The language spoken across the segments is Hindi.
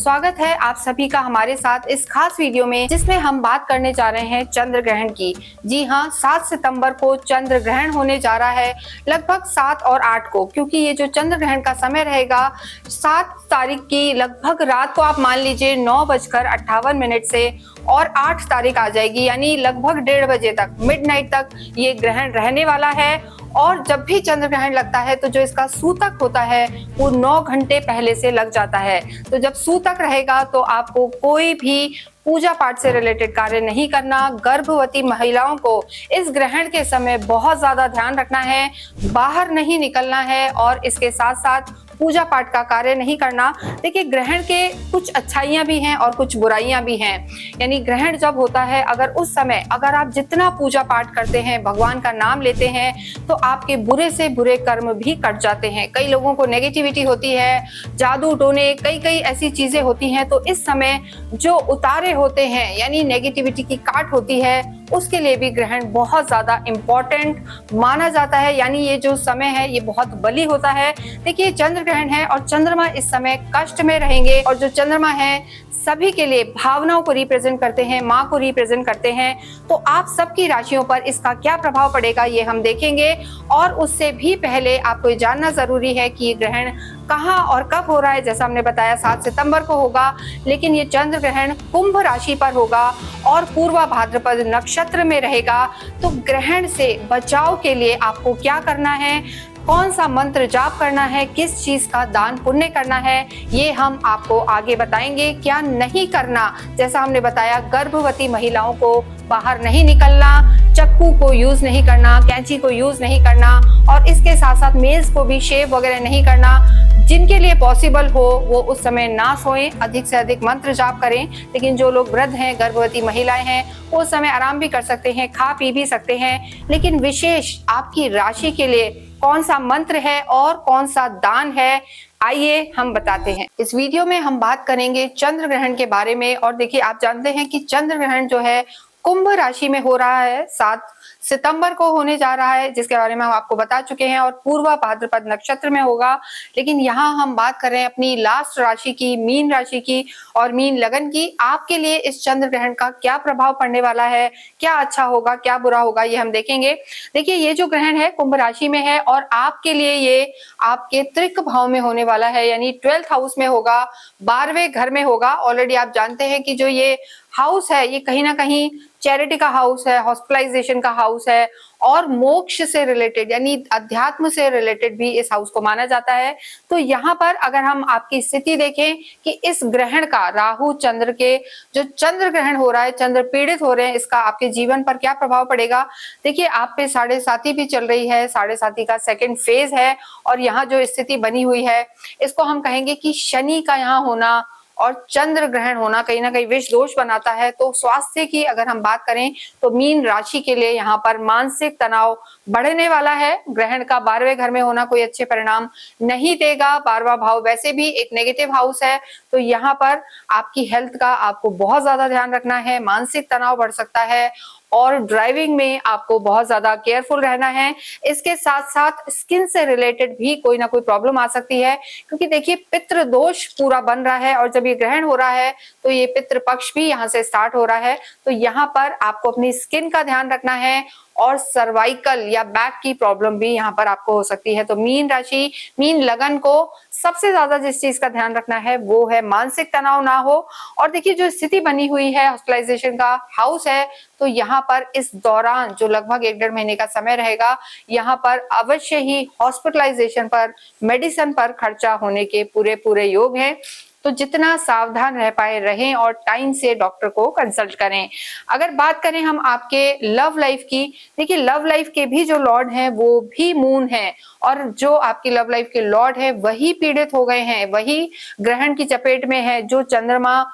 स्वागत है आप सभी का हमारे साथ इस खास वीडियो में, जिसमें हम बात करने जा रहे हैं चंद्र ग्रहण की। जी हाँ, 7 सितंबर को चंद्र ग्रहण होने जा रहा है, लगभग 7 और 8 को, क्योंकि ये जो चंद्र ग्रहण का समय रहेगा 7 तारीख की लगभग रात को आप मान लीजिए 9:58 से, और 8 तारीख आ जाएगी यानी लगभग 1:30 बजे तक, मिडनाइट तक ये ग्रहण रहने वाला है। और जब भी चंद्र ग्रहण लगता है तो जो इसका सूतक होता है वो 9 घंटे पहले से लग जाता है। तो जब सूतक रहेगा तो आपको कोई भी पूजा पाठ से रिलेटेड कार्य नहीं करना। गर्भवती महिलाओं को इस ग्रहण के समय बहुत ज्यादा ध्यान रखना है, बाहर नहीं निकलना है और इसके साथ साथ पूजा पाठ का कार्य नहीं करना। देखिए, ग्रहण के कुछ अच्छाइयां भी हैं और कुछ बुराइयां भी हैं। यानी ग्रहण जब होता है, अगर उस समय अगर आप जितना पूजा पाठ करते हैं, भगवान का नाम लेते हैं, तो आपके बुरे से बुरे कर्म भी कट जाते हैं। कई लोगों को नेगेटिविटी होती है, जादू टोने, कई ऐसी चीजें होती हैं। तो इस समय जो उतारे होते हैं यानी नेगेटिविटी की काट होती है, उसके लिए भी ग्रहण बहुत ज्यादा इम्पोर्टेंट माना जाता है। यानी ये जो समय है ये बहुत बली होता है। देखिए, चंद्र ग्रहण है और चंद्रमा इस समय कष्ट में रहेंगे, और जो चंद्रमा है सभी के लिए भावनाओं को रिप्रेजेंट करते हैं, माँ को रिप्रेजेंट करते हैं। तो आप सबकी राशियों पर इसका क्या प्रभाव पड़ेगा ये हम देखेंगे। और उससे भी पहले आपको ये जानना जरूरी है कि ये ग्रहण कहाँ और कब हो रहा है। जैसा हमने बताया 7 सितंबर को होगा, लेकिन ये चंद्र ग्रहण कुंभ राशि पर होगा और पूर्वा भाद्रपद नक्षत्र में रहेगा। तो ग्रहण से बचाव के लिए आपको क्या करना है, कौन सा मंत्र जाप करना है, किस चीज का दान पुण्य करना है, ये हम आपको आगे बताएंगे। क्या नहीं करना, जैसा हमने बताया, गर्भवती महिलाओं को बाहर नहीं निकलना, चक्कू को यूज नहीं करना, कैंची को यूज नहीं करना, और इसके साथ साथ मेज को भी शेव वगैरह नहीं करना। जिनके लिए पॉसिबल हो वो उस समय ना सोएं, अधिक से अधिक मंत्र जाप करें। लेकिन जो लोग वृद्ध हैं, गर्भवती महिलाएं हैं, वो उस समय आराम भी कर सकते हैं, खा पी भी सकते हैं। लेकिन विशेष आपकी राशि के लिए कौन सा मंत्र है और कौन सा दान है, आइए हम बताते हैं। इस वीडियो में हम बात करेंगे चंद्र ग्रहण के बारे में। और देखिए, आप जानते हैं कि चंद्र ग्रहण जो है कुंभ राशि में हो रहा है, 7 सितंबर को होने जा रहा है, जिसके बारे में हम आपको बता चुके हैं, और पूर्वा भाद्रपद नक्षत्र में होगा। लेकिन यहाँ हम बात कर रहे हैं अपनी लास्ट राशि की, मीन राशि की और मीन लगन की। आपके लिए इस चंद्र ग्रहण का क्या प्रभाव पड़ने वाला है, क्या अच्छा होगा, क्या बुरा होगा, ये हम देखेंगे। देखिए, ये जो ग्रहण है कुंभ राशि में है और आपके लिए ये आपके त्रिक भाव में होने वाला है, यानी 12th हाउस में होगा, 12वें घर में होगा। ऑलरेडी आप जानते हैं कि जो ये हाउस है ये कहीं ना कहीं चैरिटी का हाउस है, हॉस्पिटलाइजेशन का हाउस है, और मोक्ष से रिलेटेड यानी अध्यात्म से रिलेटेड भी इस हाउस को माना जाता है। तो यहाँ पर अगर हम आपकी स्थिति देखें कि इस ग्रहण का, राहु चंद्र के जो चंद्र ग्रहण हो रहा है, चंद्र पीड़ित हो रहे हैं, इसका आपके जीवन पर क्या प्रभाव पड़ेगा। देखिए, आप पे 7.5 भी चल रही है, 7.5 का सेकेंड फेज है, और यहाँ जो स्थिति बनी हुई है इसको हम कहेंगे कि शनि का यहाँ होना और चंद्र ग्रहण होना कहीं ना कहीं विष दोष बनाता है। तो स्वास्थ्य की अगर हम बात करें तो मीन राशि के लिए यहाँ पर मानसिक तनाव बढ़ने वाला है। ग्रहण का 12वें घर में होना कोई अच्छे परिणाम नहीं देगा। 12वां भाव वैसे भी एक नेगेटिव हाउस है, तो यहाँ पर आपकी हेल्थ का आपको बहुत ज्यादा ध्यान रखना है। मानसिक तनाव बढ़ सकता है और ड्राइविंग में आपको बहुत ज्यादा केयरफुल रहना है। इसके साथ साथ स्किन से रिलेटेड भी कोई ना कोई प्रॉब्लम आ सकती है, क्योंकि देखिए पितृ दोष पूरा बन रहा है, और जब ये ग्रहण हो रहा है तो ये पितृ पक्ष भी यहाँ से स्टार्ट हो रहा है। तो यहाँ पर आपको अपनी स्किन का ध्यान रखना है, और सर्वाइकल या बैक की प्रॉब्लम भी यहाँ पर आपको हो सकती है। तो मीन राशि, मीन लगन को सबसे ज्यादा जिस चीज का ध्यान रखना है वो है मानसिक तनाव ना हो। और देखिए, जो स्थिति बनी हुई है, हॉस्पिटलाइजेशन का हाउस है, तो यहाँ पर इस दौरान जो लगभग 1-1.5 महीने का समय रहेगा, यहाँ पर अवश्य ही हॉस्पिटलाइजेशन पर, मेडिसिन पर खर्चा होने के पूरे योग हैं। तो जितना सावधान रह पाए रहें और टाइम से डॉक्टर को कंसल्ट करें। अगर बात करें हम आपके लव लाइफ की, देखिए लव लाइफ के भी जो लॉर्ड हैं वो भी मून है, और जो आपकी लव लाइफ के लॉर्ड है वही पीड़ित हो गए हैं, वही ग्रहण की चपेट में है। जो चंद्रमा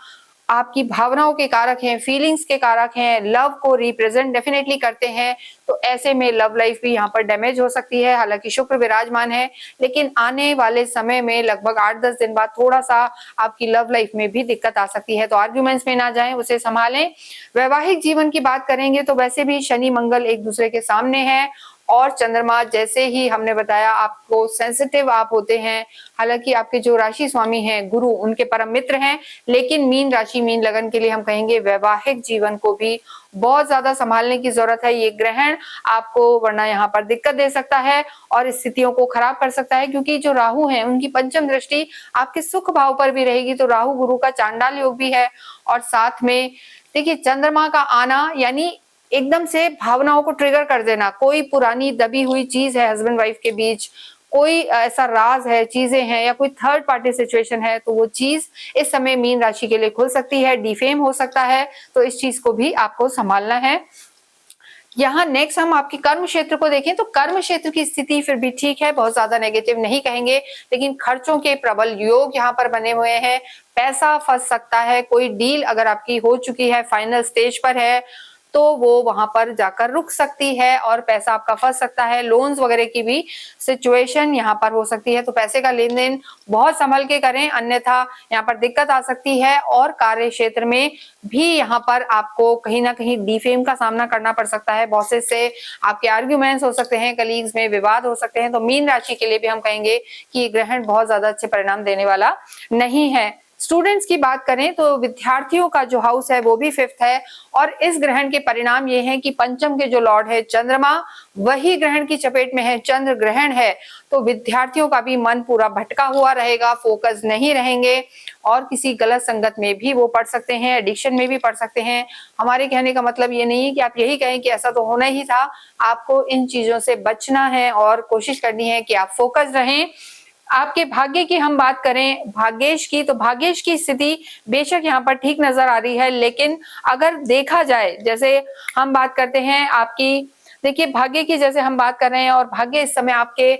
आपकी भावनाओं के कारक हैं, फीलिंग्स के कारक हैं, लव को रिप्रेजेंट डेफिनेटली करते हैं, तो ऐसे में लव लाइफ भी यहाँ पर डैमेज हो सकती है। हालांकि शुक्र विराजमान है, लेकिन आने वाले समय में लगभग 8-10 दिन बाद थोड़ा सा आपकी लव लाइफ में भी दिक्कत आ सकती है। तो आर्ग्यूमेंट्स में ना जाएं, उसे संभालें। वैवाहिक जीवन की बात करेंगे तो वैसे भी शनि मंगल एक दूसरे के सामने है, और चंद्रमा जैसे ही हमने बताया आपको सेंसिटिव आप होते हैं। हालांकि आपके जो राशि स्वामी हैं गुरु उनके परम मित्र हैं, लेकिन मीन राशि मीन लगन के लिए हम कहेंगे वैवाहिक जीवन को भी बहुत ज्यादा संभालने की जरूरत है। ये ग्रहण आपको वरना यहाँ पर दिक्कत दे सकता है और स्थितियों को खराब कर सकता है, क्योंकि जो राहु है उनकी पंचम दृष्टि आपके सुख भाव पर भी रहेगी, तो राहु गुरु का चांडाल योग भी है। और साथ में देखिए चंद्रमा का आना यानी एकदम से भावनाओं को ट्रिगर कर देना, कोई पुरानी दबी हुई चीज है हस्बैंड वाइफ के बीच, कोई ऐसा राज है, चीजें हैं या कोई थर्ड पार्टी सिचुएशन है, तो वो चीज इस समय मीन राशि के लिए खुल सकती है, डिफेम हो सकता है, तो इस चीज को भी आपको संभालना है। यहाँ नेक्स्ट हम आपके कर्म क्षेत्र को देखें तो कर्म क्षेत्र की स्थिति फिर भी ठीक है, बहुत ज्यादा नेगेटिव नहीं कहेंगे, लेकिन खर्चों के प्रबल योग यहाँ पर बने हुए हैं। पैसा फंस सकता है, कोई डील अगर आपकी हो चुकी है फाइनल स्टेज पर है तो वो वहां पर जाकर रुक सकती है और पैसा आपका फंस सकता है। लोन्स वगैरह की भी सिचुएशन यहाँ पर हो सकती है, तो पैसे का लेन देन बहुत संभल के करें, अन्यथा यहाँ पर दिक्कत आ सकती है। और कार्य क्षेत्र में भी यहाँ पर आपको कहीं ना कहीं डिफेम का सामना करना पड़ सकता है, बॉसेस से आपके आर्ग्यूमेंट्स हो सकते हैं, कलीग्स में विवाद हो सकते हैं। तो मीन राशि के लिए भी हम कहेंगे कि ग्रहण बहुत ज्यादा अच्छे परिणाम देने वाला नहीं है। स्टूडेंट्स की बात करें तो विद्यार्थियों का जो हाउस है वो भी 5th है, और इस ग्रहण के परिणाम ये हैं कि पंचम के जो लॉर्ड है चंद्रमा वही ग्रहण की चपेट में है, चंद्र ग्रहण है, तो विद्यार्थियों का भी मन पूरा भटका हुआ रहेगा, फोकस नहीं रहेंगे और किसी गलत संगत में भी वो पड़ सकते हैं, एडिक्शन में भी पड़ सकते हैं। हमारे कहने का मतलब ये नहीं है कि आप यही कहें कि ऐसा तो होना ही था, आपको इन चीजों से बचना है और कोशिश करनी है कि आप फोकस रहें। आपके भाग्य की हम बात करें, भाग्येश की, तो भाग्येश की स्थिति बेशक यहाँ पर ठीक नजर आ रही है, लेकिन अगर देखा जाए जैसे हम बात करते हैं आपकी, देखिए भाग्य की जैसे हम बात कर रहे हैं और भाग्य इस समय आपके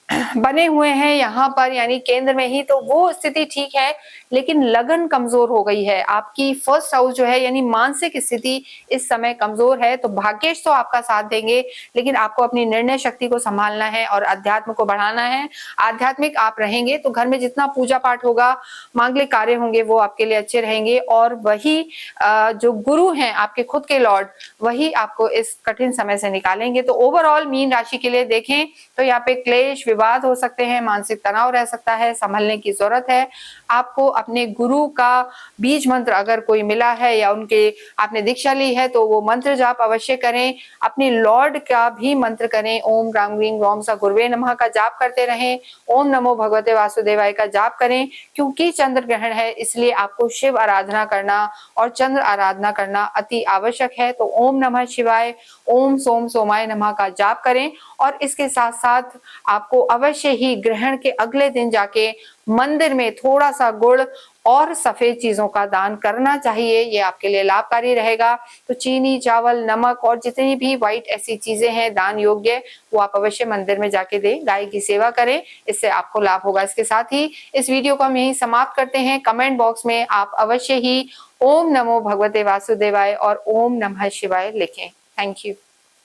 बने हुए हैं यहाँ पर यानी केंद्र में ही, तो वो स्थिति ठीक है, लेकिन लगन कमजोर हो गई है। आपकी फर्स्ट हाउस जो है यानी मानसिक स्थिति इस समय कमजोर है, तो भाग्येश तो आपका साथ देंगे, लेकिन आपको अपनी निर्णय शक्ति को संभालना है और अध्यात्म को बढ़ाना है। आध्यात्मिक आप रहेंगे तो घर में जितना पूजा पाठ होगा, मांगलिक कार्य होंगे, वो आपके लिए अच्छे रहेंगे। और वही जो गुरु हैं आपके खुद के लॉर्ड, वही आपको इस कठिन समय से निकालेंगे। तो ओवरऑल मीन राशि के लिए देखें तो यहाँ पे क्लेश विवाद हो सकते हैं, मानसिक तनाव रह सकता है, संभलने की जरूरत है। आपको अपने गुरु का बीज मंत्र अगर कोई मिला है या उनके आपने दीक्षा ली है तो वो मंत्र जाप अवश्य करें। अपने लॉर्ड का भी मंत्र करें, ओम राम ग्रीं ग्रौम सा गुरुवे नमः का जाप करते रहें, ओम नमो भगवते वासुदेवाय का जाप करें। क्योंकि चंद्र ग्रहण है इसलिए आपको शिव आराधना करना और चंद्र आराधना करना अति आवश्यक है। तो ओम नमः शिवाय, ओम सोम सोमाय नमः का जाप करें। और इसके साथ साथ आपको अवश्य ही ग्रहण के अगले दिन जाके मंदिर में थोड़ा सा गुड़ और सफेद चीजों का दान करना चाहिए, ये आपके लिए लाभकारी रहेगा। तो चीनी, चावल, नमक और जितनी भी व्हाइट ऐसी चीजें हैं दान योग्य, वो आप अवश्य मंदिर में जाके दें, गाय की सेवा करें, इससे आपको लाभ होगा। इसके साथ ही इस वीडियो को हम यही समाप्त करते हैं। कमेंट बॉक्स में आप अवश्य ही ओम नमो भगवते वासुदेवाय और ओम नमः शिवाय लिखें। Thank you.